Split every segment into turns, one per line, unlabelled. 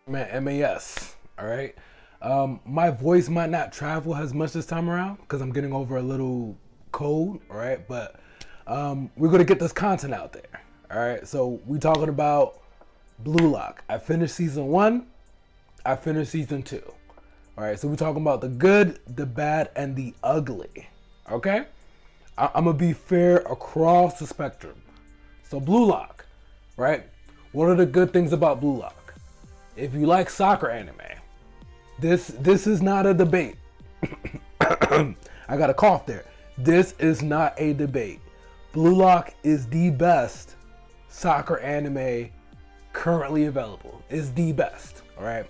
Man, MAS. All right. My voice might not travel as much this time around because I'm getting over a little cold. All right, but we're gonna get this content out there. All right. So we talking about Blue Lock. I finished season 1. I finished season 2. All right. So we're talking about the good, the bad, and the ugly. Okay. I'm gonna be fair across the spectrum. So Blue Lock, right? What are the good things about Blue Lock? If you like soccer anime, this is not a debate. I got a cough there. This is not a debate. Blue Lock is the best soccer anime currently available. Is the best, all right?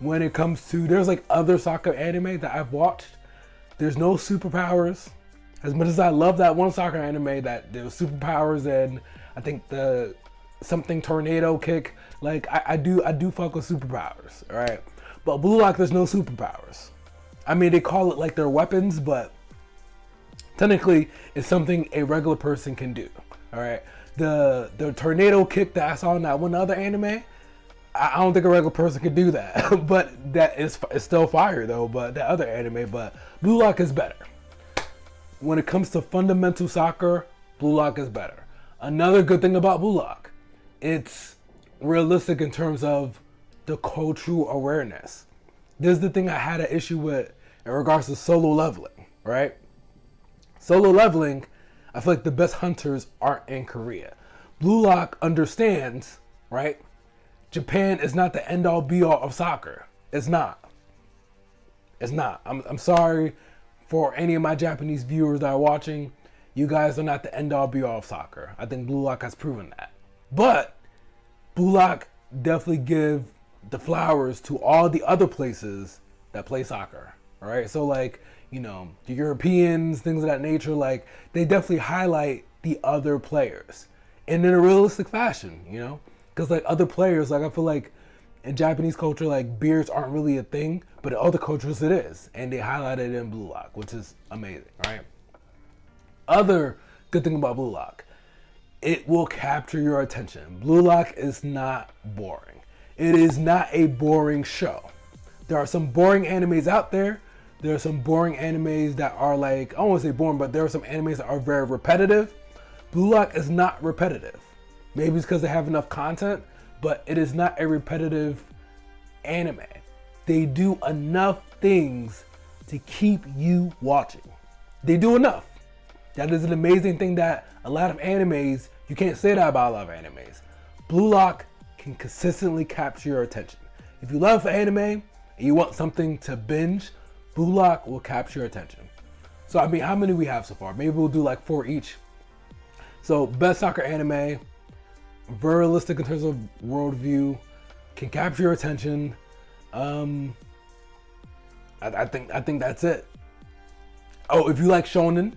When it comes to, there's like other soccer anime that I've watched. There's no superpowers. As much as I love that one soccer anime that there's superpowers and I think the something tornado kick, like I do fuck with superpowers, all right? But Blue Lock, there's no superpowers. I mean, they call it like their weapons, but technically it's something a regular person can do, all right? The tornado kick that I saw in that one other anime, I don't think a regular person could do that. But that is still fire though, but that other anime, but Blue Lock is better. When it comes to fundamental soccer, Blue Lock is better. Another good thing about Blue Lock, it's realistic in terms of the cultural awareness. This is the thing I had an issue with in regards to solo leveling, right? Solo leveling, I feel like the best hunters aren't in Korea. Blue Lock understands, right? Japan is not the end all be all of soccer. It's not. It's not. I'm sorry for any of my Japanese viewers that are watching. You guys are not the end all be all of soccer. I think Blue Lock has proven that. But Blue Lock definitely give the flowers to all the other places that play soccer. All right. So like, you know, the Europeans, things of that nature, like they definitely highlight the other players and in a realistic fashion, you know, because like other players, like I feel like in Japanese culture, like beards aren't really a thing, but in other cultures it is. And they highlight it in Blue Lock, which is amazing. Right. Other good thing about Blue Lock, it will capture your attention. Blue Lock is not boring. It is not a boring show. There are some boring animes out there. There are some boring animes that are like, I don't want to say boring, but there are some animes that are very repetitive. Blue Lock is not repetitive. Maybe it's because they have enough content, but it is not a repetitive anime. They do enough things to keep you watching. They do enough. That is an amazing thing that a lot of animes, you can't say that about a lot of animes. Blue Lock can consistently capture your attention. If you love anime and you want something to binge, Blue Lock will capture your attention. So I mean, how many we have so far? Maybe we'll do like 4 each. So best soccer anime, very realistic in terms of worldview, can capture your attention. I think that's it. Oh, if you like shonen,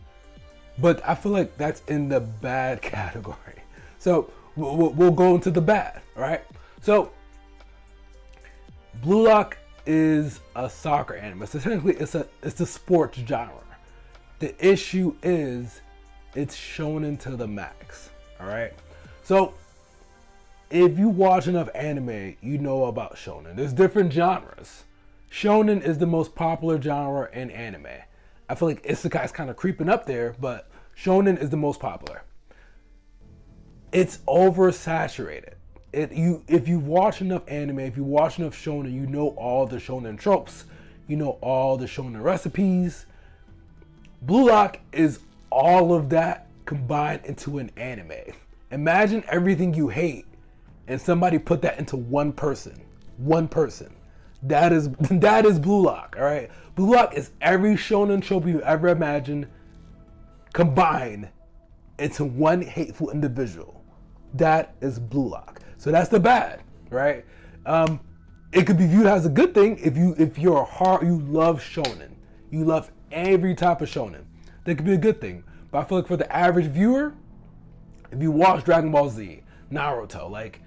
but I feel like that's in the bad category. So we'll go into the bad, all right? So Blue Lock is a soccer anime. So technically it's a sports genre. The issue is it's shonen to the max, all right? So if you watch enough anime, you know about shonen. There's different genres. Shonen is the most popular genre in anime. I feel like isekai is kind of creeping up there, but shonen is the most popular. It's oversaturated. If you watch enough anime, if you watch enough shonen, you know all the shonen tropes. You know all the shonen recipes. Blue Lock is all of that combined into an anime. Imagine everything you hate and somebody put that into one person. One person. That is Blue Lock, all right? Blue Lock is every shonen trope you ever imagined combined into one hateful individual. That is Blue Lock. So that's the bad, right? It could be viewed as a good thing if you love shonen. You love every type of shonen. That could be a good thing. But I feel like for the average viewer, if you watch Dragon Ball Z, Naruto, like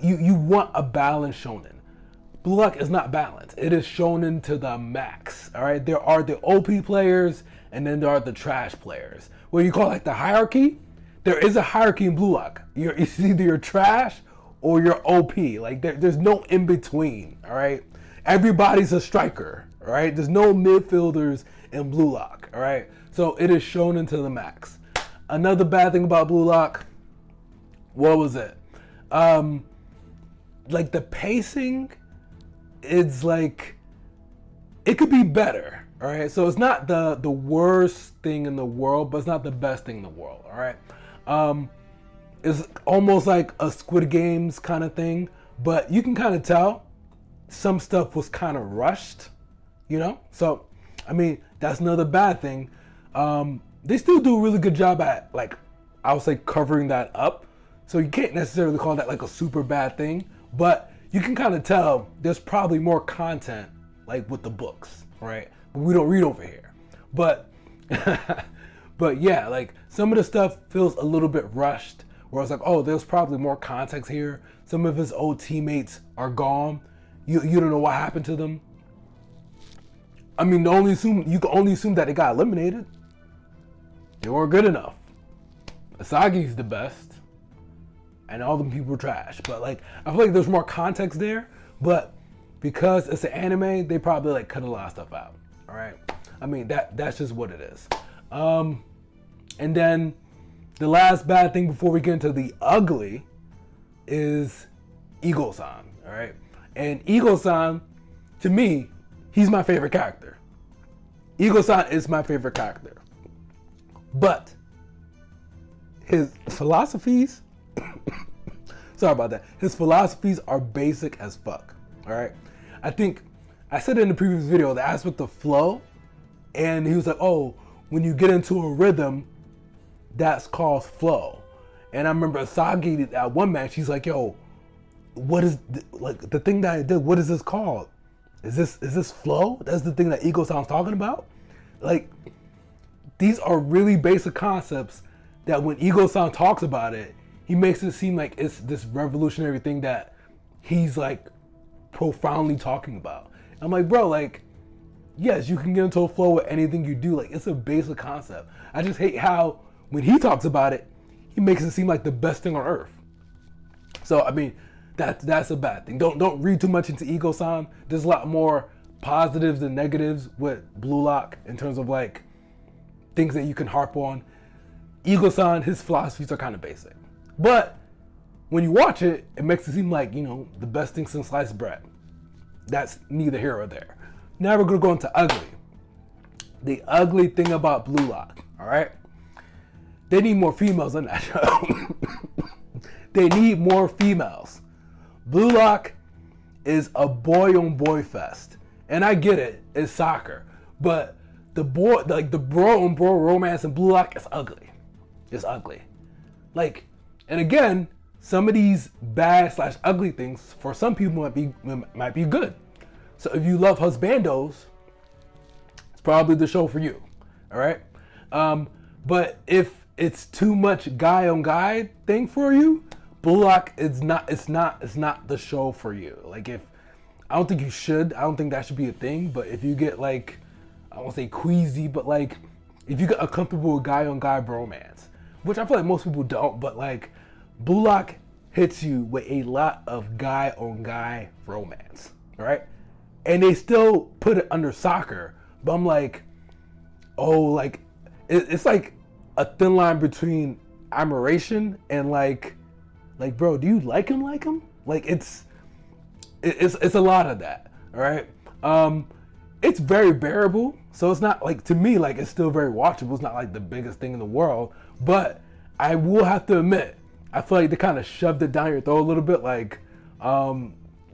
you want a balanced shonen. Blue Lock is not balanced. It is shonen to the max. All right. There are the OP players, and then there are the trash players. What you call like the hierarchy? There is a hierarchy in Blue Lock. It's either you're trash or you're OP. Like there's no in between. All right, everybody's a striker. All right, there's no midfielders in Blue Lock. All right, so it is shonen to the max. Another bad thing about Blue Lock, what was it? Like the pacing, it's like it could be better. All right, so it's not the worst thing in the world, but it's not the best thing in the world. All right, it's almost like a Squid Games kind of thing, but you can kind of tell some stuff was kind of rushed, you know. So, I mean, that's another bad thing. They still do a really good job at, like, I would say, covering that up. So you can't necessarily call that like a super bad thing, but you can kind of tell there's probably more content like with the books, right? But we don't read over here. But but yeah, like some of the stuff feels a little bit rushed, where it's like, oh, there's probably more context here. Some of his old teammates are gone. You don't know what happened to them. I mean, you can only assume that they got eliminated. They weren't good enough. Asagi's the best, and all them people were trash. But like, I feel like there's more context there. But because it's an anime, they probably like cut a lot of stuff out. All right. I mean, that's just what it is. And then the last bad thing before we get into the ugly is Eagle-san. All right. And Eagle-san, to me, he's my favorite character. Eagle-san is my favorite character. But his philosophies, sorry about that. His philosophies are basic as fuck. All right. I think I said in the previous video, the aspect of flow, and he was like, oh, when you get into a rhythm, that's called flow. And I remember Asagi at one match, he's like, yo, what is like the thing that I did? What is this called? Is this flow? That's the thing that Eagle-san's talking about. Like, these are really basic concepts that when Eagle-san talks about it, he makes it seem like it's this revolutionary thing that he's like profoundly talking about. I'm like, bro, like, yes, you can get into a flow with anything you do. Like, it's a basic concept. I just hate how when he talks about it, he makes it seem like the best thing on earth. So I mean, that's a bad thing. Don't read too much into Eagle-san. There's a lot more positives than negatives with Blue Lock in terms of like things that you can harp on. Eagle-san, his philosophies are kind of basic, but when you watch it, it makes it seem like, you know, the best thing since sliced bread. That's neither here or there. Now we're gonna go into ugly. The ugly thing about Blue Lock, all right? They need more females on that show. They need more females. Blue Lock is a boy on boy fest. And I get it, it's soccer. But the bro on bro romance in Blue Lock is ugly. It's ugly. Like, and again, some of these bad / ugly things for some people might be good. So if you love husbandos, it's probably the show for you. All right. But if it's too much guy on guy thing for you, Blue Lock is not. It's not the show for you. Like, if I don't think you should. I don't think that should be a thing. But if you get like, I won't say queasy, but like, if you get uncomfortable with guy on guy bromance, which I feel like most people don't, but like, Blue Lock hits you with a lot of guy on guy romance. All right. And they still put it under soccer, but I'm like, oh, like, it's like a thin line between admiration and like, bro, do you like him? Like, it's a lot of that, all right? It's very bearable, so it's not like, to me, like, it's still very watchable. It's not like the biggest thing in the world, but I will have to admit, I feel like they kind of shoved it down your throat a little bit, like,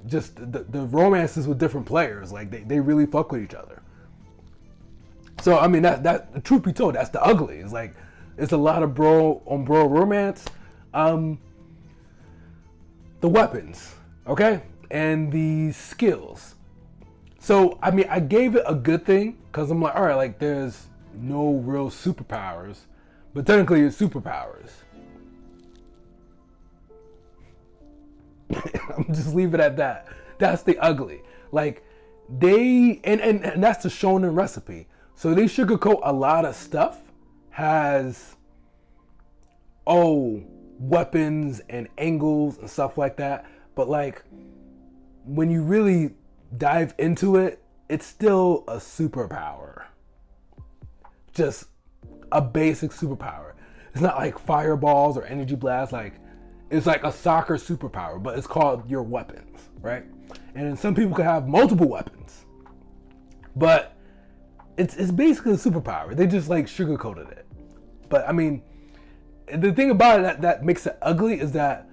just the romances with different players, like they really fuck with each other. So I mean, that the truth be told, that's the ugly. It's like, it's a lot of bro on bro romance. The weapons, okay, and the skills. So I mean, I gave it a good thing because I'm like, all right, like, there's no real superpowers, but technically it's superpowers. I'm just leave it at that. That's the ugly. Like, they and that's the shonen recipe. So they sugarcoat a lot of stuff. Has, oh, weapons and angles and stuff like that. But like, when you really dive into it, it's still a superpower. Just a basic superpower. It's not like fireballs or energy blasts. Like, it's like a soccer superpower, but it's called your weapons, right? And then some people could have multiple weapons, but it's basically a superpower. They just like sugarcoated it. But I mean, the thing about it that makes it ugly is that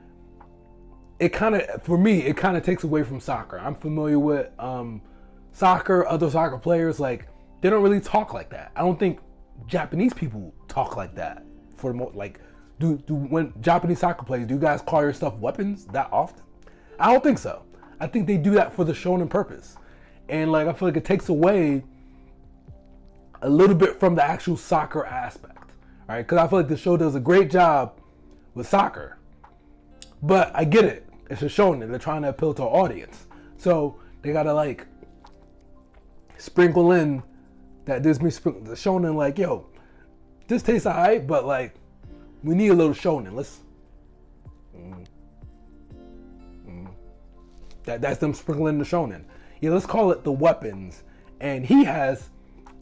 it kind of, for me, it kind of takes away from soccer. I'm familiar with soccer, other soccer players, like, they don't really talk like that. I don't think Japanese people talk like that for the most, like, do when Japanese soccer players, do you guys call your stuff weapons that often? I don't think so. I think they do that for the shonen purpose. And like, I feel like it takes away a little bit from the actual soccer aspect, right? Because I feel like the show does a great job with soccer. But I get it. It's a shonen. They're trying to appeal to an audience. So they gotta like sprinkle in that the shonen, like, yo, this tastes alright, but like, we need a little shonen. Let's that's them sprinkling the shonen. Yeah, let's call it the weapons. And he has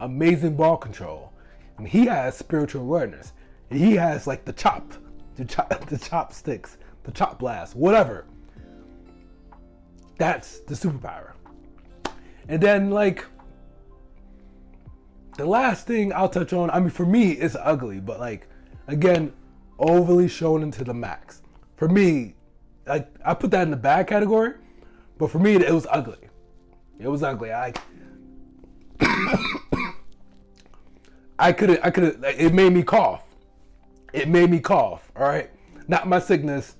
amazing ball control. And he has spiritual awareness. And he has like the chopsticks, the chop blast, whatever. That's the superpower. And then like, the last thing I'll touch on, I mean, for me, it's ugly, but like, again, overly shonen to the max. For me, like, I put that in the bad category, but for me, it was ugly. It was ugly. I could, it made me cough. It made me cough, all right? Not my sickness.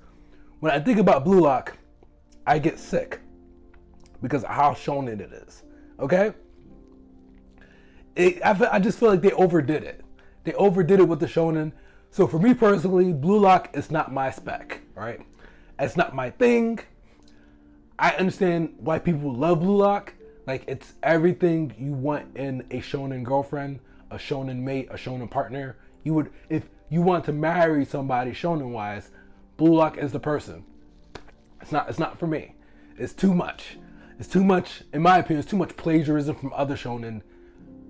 When I think about Blue Lock, I get sick because of how shonen it is, okay? I just feel like they overdid it. They overdid it with the shonen. So for me personally, Blue Lock is not my spec, right? It's not my thing. I understand why people love Blue Lock. Like, it's everything you want in a shonen girlfriend, a shonen mate, a shonen partner. You would, if you want to marry somebody shonen wise, Blue Lock is the person. It's not for me. It's too much. It's too much, in my opinion, it's too much plagiarism from other shonen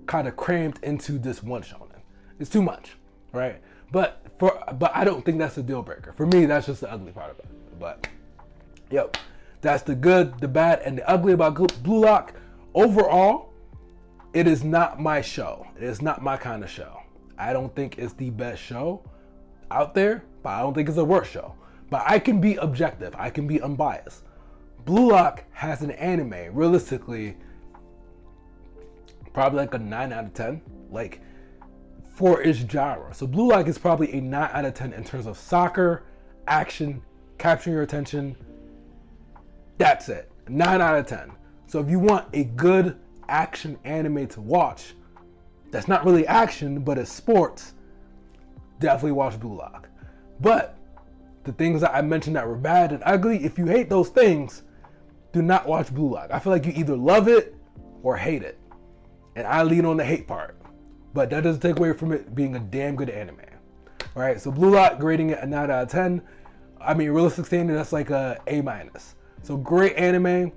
kind of crammed into this one shonen. It's too much, right? But I don't think that's a deal breaker. For me, that's just the ugly part of it. But yo, that's the good, the bad, and the ugly about Blue Lock. Overall, it is not my show. It is not my kind of show. I don't think it's the best show out there, but I don't think it's the worst show. But I can be objective. I can be unbiased. Blue Lock has an anime, realistically, probably like a 9 out of 10, like, for its genre. So Blue Lock is probably a 9 out of 10 in terms of soccer, action, capturing your attention. That's it. 9 out of 10. So if you want a good action anime to watch, that's not really action, but it's sports, definitely watch Blue Lock. But the things that I mentioned that were bad and ugly, if you hate those things, do not watch Blue Lock. I feel like you either love it or hate it. And I lean on the hate part. But that doesn't take away from it being a damn good anime. All right, so Blue Lock, grading it a 9 out of 10. I mean, realistic standing, that's like a A-. So great anime.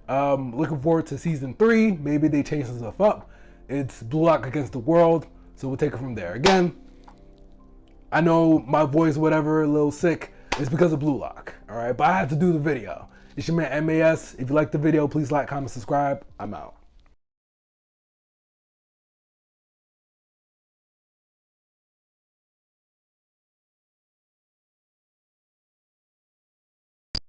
Looking forward to season 3. Maybe they change some stuff up. It's Blue Lock against the world. So we'll take it from there. Again, I know my voice, whatever, a little sick. It's because of Blue Lock. All right, but I have to do the video. It's your man MAS. If you like the video, please like, comment, subscribe. I'm out.